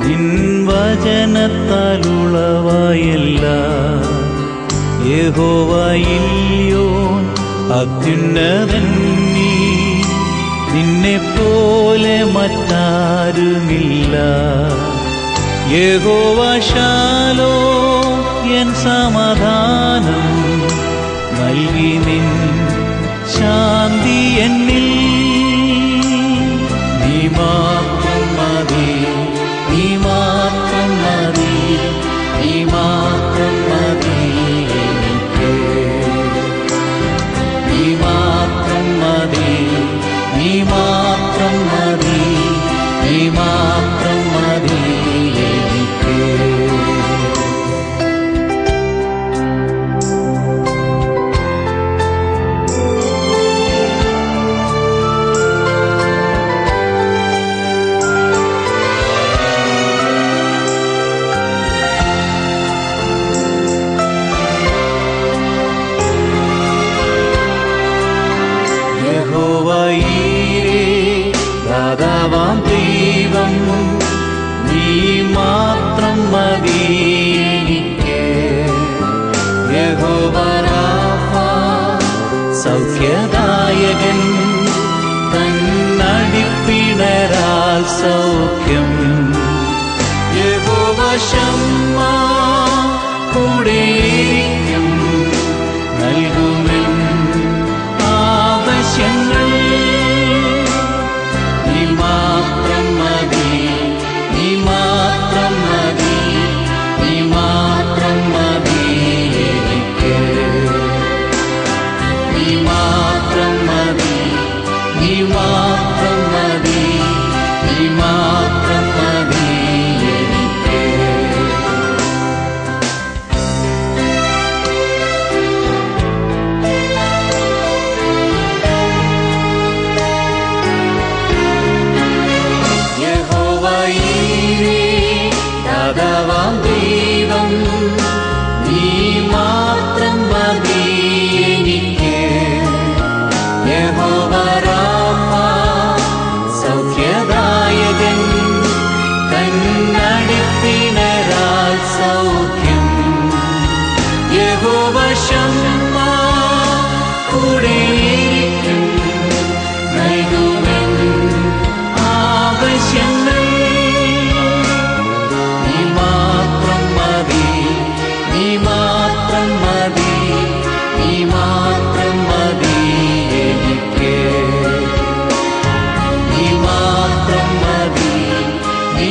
നിൻ വചനത്താലുളവായല്ല യഹോവയില്ലയോ അത്യുന്നതൻ നീ, നിന്നെപ്പോലെ മറ്റാരുമില്ല. യഹോവ ശാലോം എൻ സമാധാനം നൽകി നിൻ ശാന്തി എന്നിൽ. നീ മാത്രം മതി, നീ മാത്രം മതി, നീ മാത്രം മതി എനിക്ക്. നീ മാത്രം മതി, നീ മാത്രം മതി, നീ മാത്രം മതി എനിക്ക്. ദാതാവാം ദൈവം നീ മാത്രം മതി എനിക്ക്. യഹോവ റാഫ സൗഖ്യദായകൻ തന്നടിപ്പിണരാൽ സൗഖ്യം. യഹോവ ശമ്മ കൂടെയിരിക്കും, നൽകുമെൻ ആവശ്യങ്ങൾ. നീ മാത്രം മതി, നീ മാത്രം മതി, നീ മാത്രം മതി എനിക്ക്. നീ മാത്രം മതി, നീ മാത്രം മതി, നീ മാത്രം മതി എനിക്ക്. ദാതാവാം ദൈവം നീ മാത്രം മതി എനിക്ക്. യഹോവ റാഫ സൗഖ്യദായകൻ തന്നടിപ്പിണരാൽ സൗഖ്യം. യഹോവ ശമ്മ കൂടെയിരിക്കും, നൽകുമെൻ ആവശ്യങ്ങൾ. നീ മാത്രം മതി, നീ മാത്രം മതി, നീ മാത്രം മതി എനിക്ക്. നീ മാത്രം മതി, നീ